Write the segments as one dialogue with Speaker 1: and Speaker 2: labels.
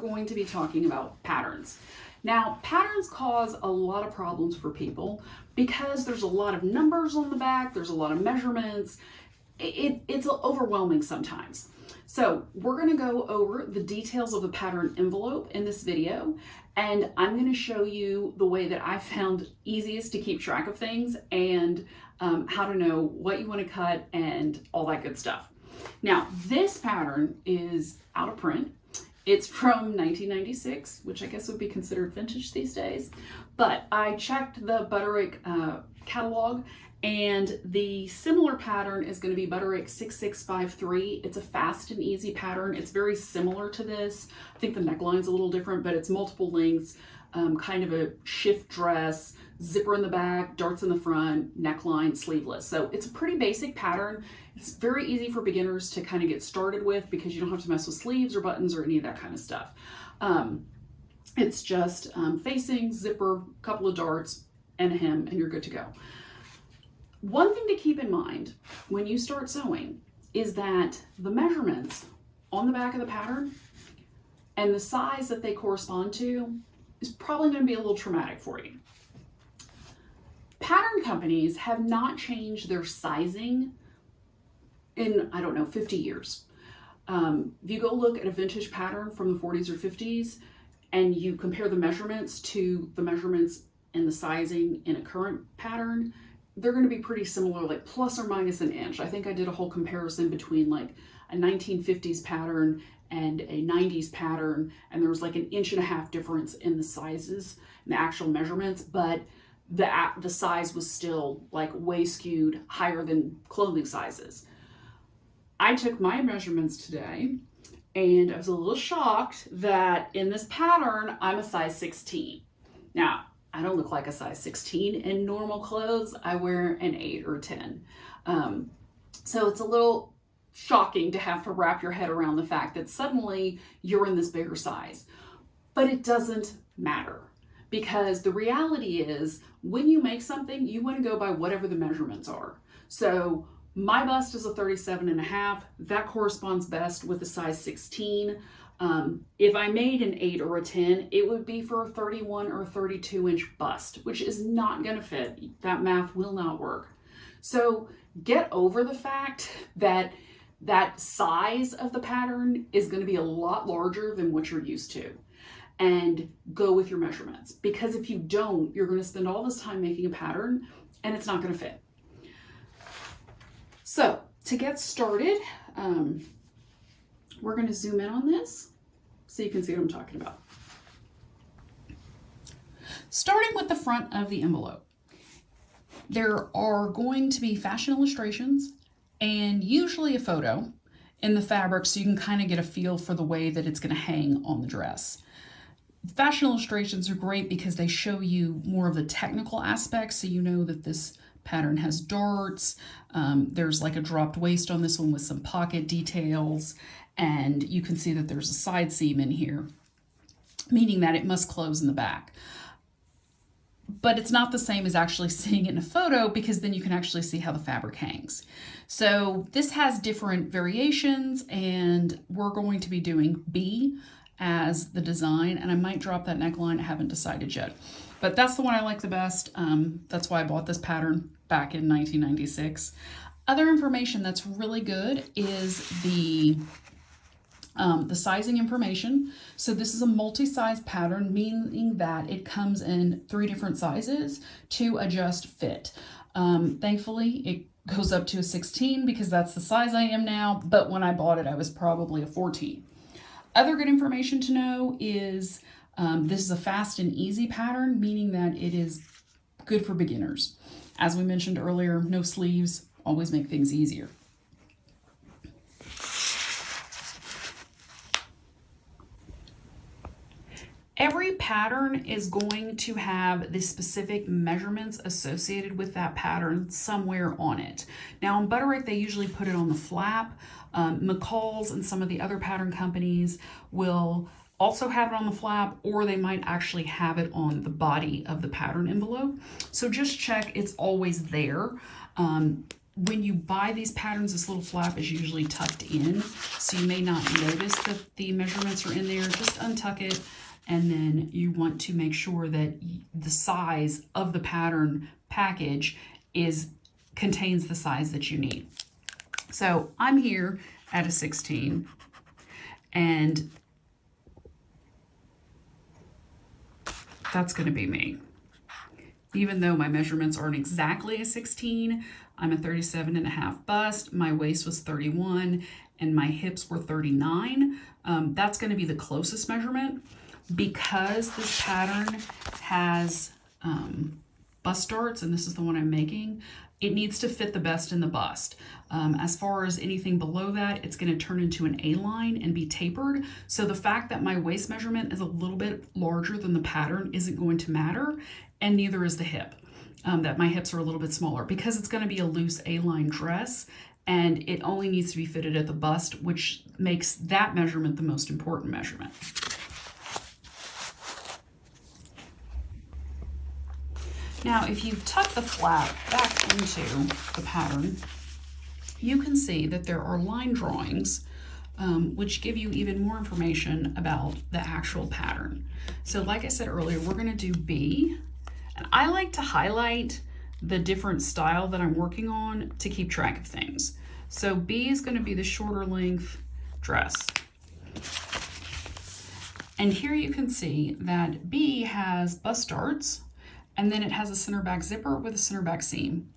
Speaker 1: going to be talking about patterns. Now, patterns cause a lot of problems for people because there's a lot of numbers on the back, there's a lot of measurements. It's overwhelming sometimes. So we're going to go over the details of the pattern envelope in this video, and I'm going to show you the way that I found easiest to keep track of things and how to know what you want to cut and all that good stuff. Now, this pattern is out of print. It's from 1996, which I guess would be considered vintage these days. But I checked the Butterick catalog, and the similar pattern is going to be Butterick 6653. It's a fast and easy pattern. It's very similar to this. I think the neckline's a little different, but it's multiple lengths, kind of a shift dress, zipper in the back, darts in the front, neckline, sleeveless. So it's a pretty basic pattern. It's very easy for beginners to kind of get started with because you don't have to mess with sleeves or buttons or any of that kind of stuff. It's just facing, zipper, couple of darts, and a hem, and you're good to go. One thing to keep in mind when you start sewing is that the measurements on the back of the pattern and the size that they correspond to is probably going to be a little traumatic for you. Pattern companies have not changed their sizing in, I don't know, 50 years. If you go look at a vintage pattern from the 40s or 50s and you compare the measurements to the measurements and the sizing in a current pattern, they're going to be pretty similar, like plus or minus an inch. I think I did a whole comparison between like a 1950s pattern and a 90s pattern, and there was like 1.5 inches difference in the sizes and the actual measurements, but the size was still like way skewed higher than clothing sizes. I took my measurements today and I was a little shocked that in this pattern, I'm a size 16. Now, I don't look like a size 16 in normal clothes. I wear an 8 or 10. So it's a little shocking to have to wrap your head around the fact that suddenly you're in this bigger size. But it doesn't matter, because the reality is when you make something, you want to go by whatever the measurements are. So my bust is a 37.5. That corresponds best with a size 16. If I made an 8 or a 10, it would be for a 31 or 32 inch bust, which is not going to fit. That math will not work. So get over the fact that that size of the pattern is going to be a lot larger than what you're used to, and go with your measurements, because if you don't, you're going to spend all this time making a pattern and it's not going to fit. So to get started, we're going to zoom in on this so you can see what I'm talking about. Starting with the front of the envelope, there are going to be fashion illustrations and usually a photo in the fabric so you can kind of get a feel for the way that it's going to hang on the dress. Fashion illustrations are great because they show you more of the technical aspects, so you know that this pattern has darts. There's like a dropped waist on this one with some pocket details, and you can see that there's a side seam in here, meaning that it must close in the back. But it's not the same as actually seeing it in a photo, because then you can actually see how the fabric hangs. So this has different variations, and we're going to be doing B as the design, and I might drop that neckline. I haven't decided yet, but that's the one I like the best. That's why I bought this pattern back in 1996. Other information that's really good is the sizing information. So this is a multi-size pattern, meaning that it comes in 3 different sizes to adjust fit. Thankfully, it goes up to a 16 because that's the size I am now, but when I bought it, I was probably a 14. Other good information to know is this is a fast and easy pattern, meaning that it is good for beginners. As we mentioned earlier, no sleeves, always make things easier. Every pattern is going to have the specific measurements associated with that pattern somewhere on it. Now in Butterick, they usually put it on the flap. McCall's and some of the other pattern companies will also have it on the flap, or they might actually have it on the body of the pattern envelope. So just check it's always there. when you buy these patterns, this little flap is usually tucked in, so you may not notice that the measurements are in there. Just untuck it, and then you want to make sure that the size of the pattern package contains the size that you need. So I'm here at a 16, and that's going to be me. Even though my measurements aren't exactly a 16, I'm a 37.5 bust, my waist was 31, and my hips were 39. That's going to be the closest measurement. Because this pattern has bust darts, and this is the one I'm making, it needs to fit the best in the bust. As far as anything below that, it's going to turn into an A-line and be tapered. So the fact that my waist measurement is a little bit larger than the pattern isn't going to matter, and neither is the hip. That my hips are a little bit smaller, because it's going to be a loose A-line dress, and it only needs to be fitted at the bust, which makes that measurement the most important measurement. Now, if you tuck the flap back into the pattern, you can see that there are line drawings which give you even more information about the actual pattern. So like I said earlier, we're going to do B, and I like to highlight the different style that I'm working on to keep track of things. So B is going to be the shorter length dress. And here you can see that B has bust darts, and then it has a center back zipper with a center back seam.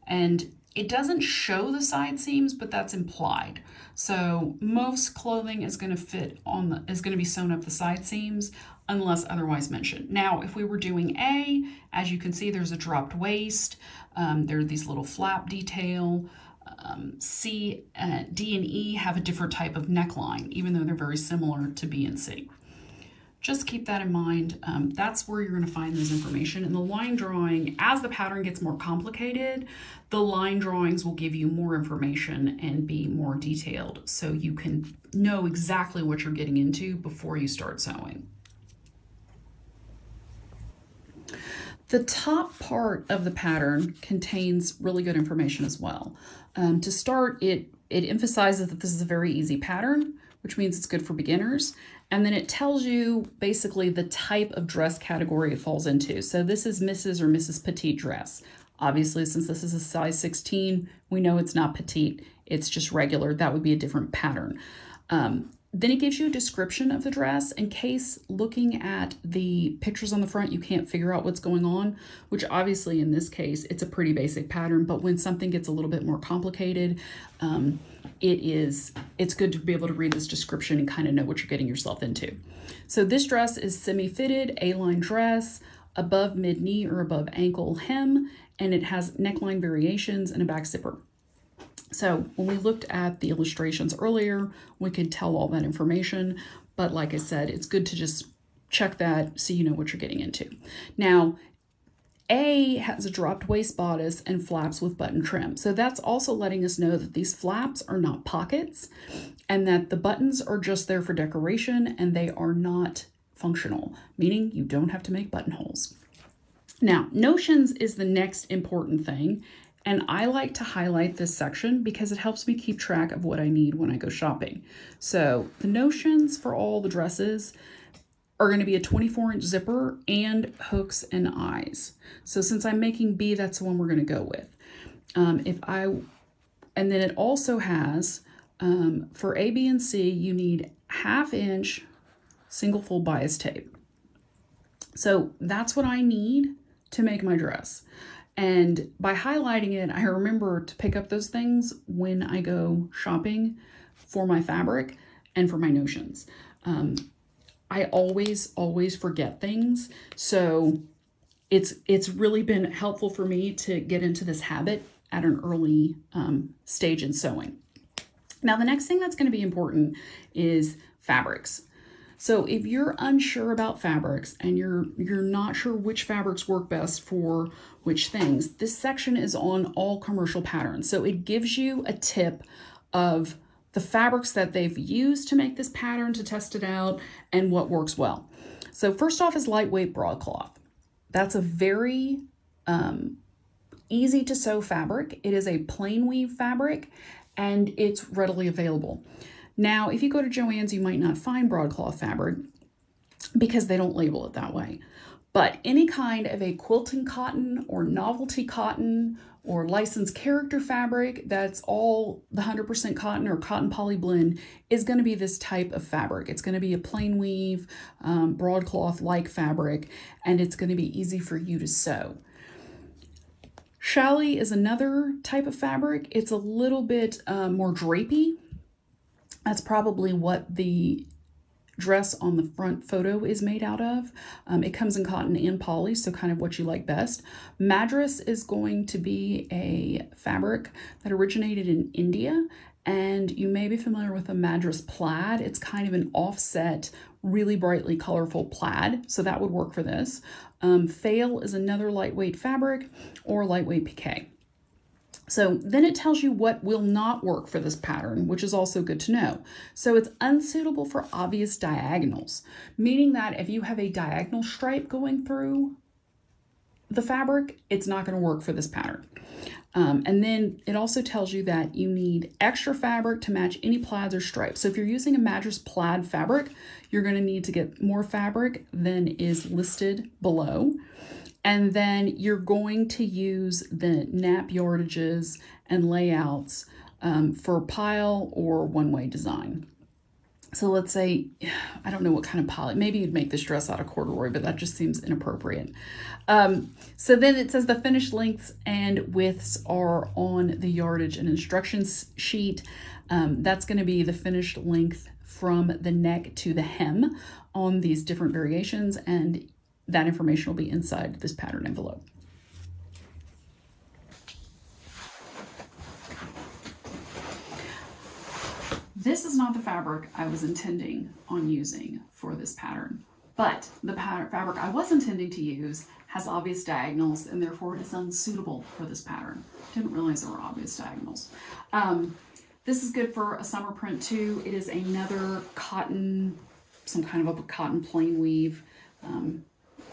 Speaker 1: And it doesn't show the side seams, but that's implied. So most clothing is going to be sewn up the side seams unless otherwise mentioned. Now, if we were doing A, as you can see, there's a dropped waist. There are these little flap detail. C, D, and E have a different type of neckline, even though they're very similar to B and C. Just keep that in mind. That's where you're going to find this information. And the line drawing, as the pattern gets more complicated, the line drawings will give you more information and be more detailed, so you can know exactly what you're getting into before you start sewing. The top part of the pattern contains really good information as well. To start, it emphasizes that this is a very easy pattern, which means it's good for beginners. And then it tells you basically the type of dress category it falls into. So this is Mrs. or Mrs. Petite dress. Obviously, since this is a size 16, we know it's not petite, it's just regular. That would be a different pattern. Then it gives you a description of the dress in case looking at the pictures on the front, you can't figure out what's going on, which obviously in this case, it's a pretty basic pattern, but when something gets a little bit more complicated, it's good to be able to read this description and kind of know what you're getting yourself into. So this dress is semi-fitted, A-line dress, above mid-knee or above ankle hem, and it has neckline variations and a back zipper. So when we looked at the illustrations earlier, we could tell all that information, but like I said, it's good to just check that so you know what you're getting into. Now, A has a dropped waist bodice and flaps with button trim. So that's also letting us know that these flaps are not pockets and that the buttons are just there for decoration and they are not functional, meaning you don't have to make buttonholes. Now, notions is the next important thing. And I like to highlight this section because it helps me keep track of what I need when I go shopping. So the notions for all the dresses are going to be a 24-inch zipper and hooks and eyes. So since I'm making B, that's the one we're going to go with. And then it also has, for A, B, and C, you need 1/2 inch single fold bias tape. So that's what I need to make my dress. And by highlighting it, I remember to pick up those things when I go shopping for my fabric and for my notions. I always forget things. So it's really been helpful for me to get into this habit at an early stage in sewing. Now, the next thing that's going to be important is fabrics. So if you're unsure about fabrics and you're not sure which fabrics work best for which things, this section is on all commercial patterns. So it gives you a tip of the fabrics that they've used to make this pattern to test it out and what works well. So first off is lightweight broadcloth. That's a very easy to sew fabric. It is a plain weave fabric and it's readily available. Now, if you go to Joann's, you might not find broadcloth fabric because they don't label it that way. But any kind of a quilting cotton or novelty cotton or licensed character fabric that's all the 100% cotton or cotton poly blend is going to be this type of fabric. It's going to be a plain weave, broadcloth-like fabric, and it's going to be easy for you to sew. Challis is another type of fabric. It's a little bit more drapey. That's probably what the dress on the front photo is made out of. It comes in cotton and poly, so kind of what you like best. Madras is going to be a fabric that originated in India, and you may be familiar with a Madras plaid. It's kind of an offset, really brightly colorful plaid, so that would work for this. Fail is another lightweight fabric or lightweight piqué. So then it tells you what will not work for this pattern, which is also good to know. So it's unsuitable for obvious diagonals, meaning that if you have a diagonal stripe going through the fabric, it's not going to work for this pattern. And then it also tells you that you need extra fabric to match any plaids or stripes. So if you're using a Madras plaid fabric, you're going to need to get more fabric than is listed below. And then you're going to use the nap yardages and layouts for pile or one-way design. So let's say, I don't know what kind of poly, maybe you'd make this dress out of corduroy, but that just seems inappropriate. So then it says the finished lengths and widths are on the yardage and instructions sheet. That's going to be the finished length from the neck to the hem on these different variations, and that information will be inside this pattern envelope. This is not the fabric I was intending on using for this pattern, but the fabric I was intending to use has obvious diagonals and therefore it is unsuitable for this pattern. Didn't realize there were obvious diagonals. This is good for a summer print too. It is another cotton, some kind of a cotton plain weave.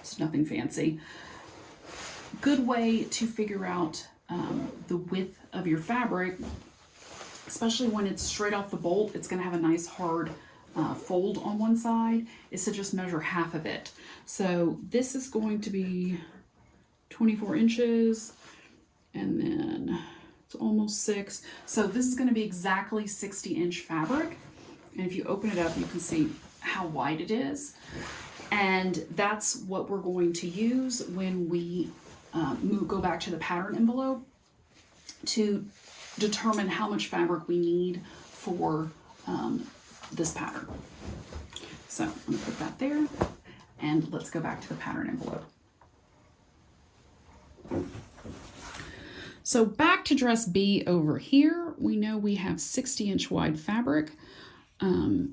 Speaker 1: It's nothing fancy. Good way to figure out the width of your fabric, especially when it's straight off the bolt. It's going to have a nice hard fold on one side, is to just measure half of it. So this is going to be 24 inches and then it's almost 6. So this is going to be exactly 60-inch fabric. And if you open it up, you can see how wide it is. And that's what we're going to use when we go back to the pattern envelope to determine how much fabric we need for this pattern. So I'm going to put that there, and let's go back to the pattern envelope. So back to dress B over here, we know we have 60-inch wide fabric.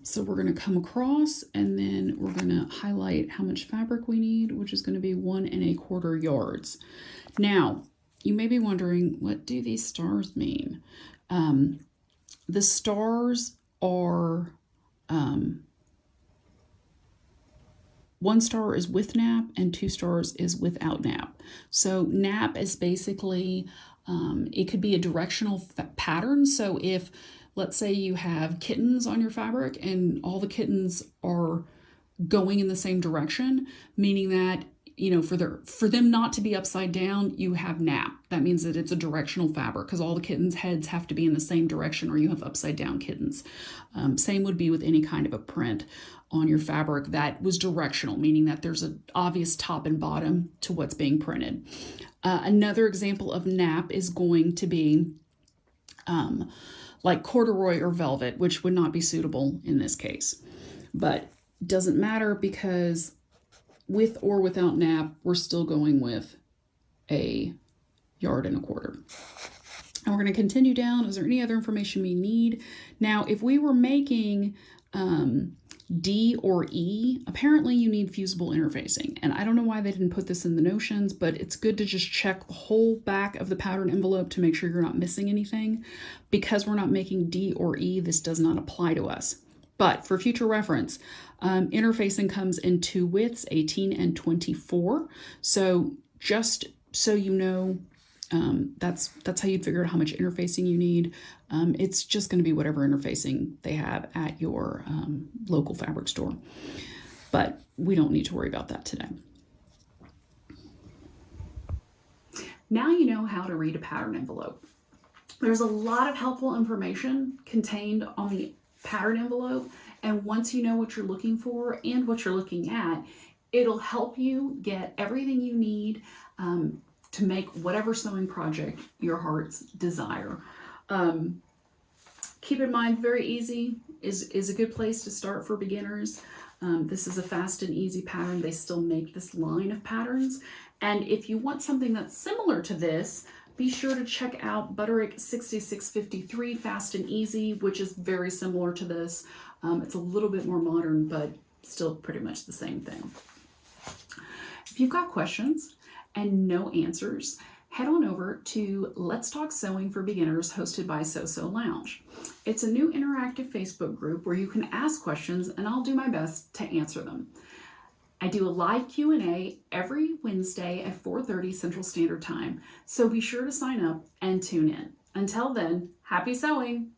Speaker 1: So we're going to come across and then we're going to highlight how much fabric we need, which is going to be 1 1/4 yards. Now, you may be wondering, what do these stars mean? The stars are, 1 star is with nap and 2 stars is without nap. So nap is basically, it could be a directional pattern. So if, let's say you have kittens on your fabric and all the kittens are going in the same direction, meaning that, you know, for them not to be upside down, you have nap. That means that it's a directional fabric because all the kittens' heads have to be in the same direction, or you have upside down kittens. Same would be with any kind of a print on your fabric that was directional, meaning that there's an obvious top and bottom to what's being printed. Another example of nap is going to be like corduroy or velvet, which would not be suitable in this case. But doesn't matter because with or without nap, we're still going with a 1 1/4 yards. And we're going to continue down. Is there any other information we need? Now, if we were making D or E, apparently you need fusible interfacing. And I don't know why they didn't put this in the notions, but it's good to just check the whole back of the pattern envelope to make sure you're not missing anything. Because we're not making D or E, this does not apply to us. But for future reference, interfacing comes in 2 widths, 18 and 24. So just so you know, That's how you'd figure out how much interfacing you need. It's just going to be whatever interfacing they have at your local fabric store. But we don't need to worry about that today. Now you know how to read a pattern envelope. There's a lot of helpful information contained on the pattern envelope, and once you know what you're looking for and what you're looking at, it'll help you get everything you need to make whatever sewing project your heart's desire. Keep in mind, very easy is a good place to start for beginners. This is a fast and easy pattern. They still make this line of patterns. And if you want something that's similar to this, be sure to check out Butterick 6653 Fast and Easy, which is very similar to this. It's a little bit more modern, but still pretty much the same thing. If you've got questions and no answers, head on over to Let's Talk Sewing for Beginners, hosted by So Lounge. It's a new interactive Facebook group where you can ask questions and I'll do my best to answer them. I do a live Q&A every Wednesday at 4:30 Central Standard Time, so be sure to sign up and tune in. Until then, happy sewing!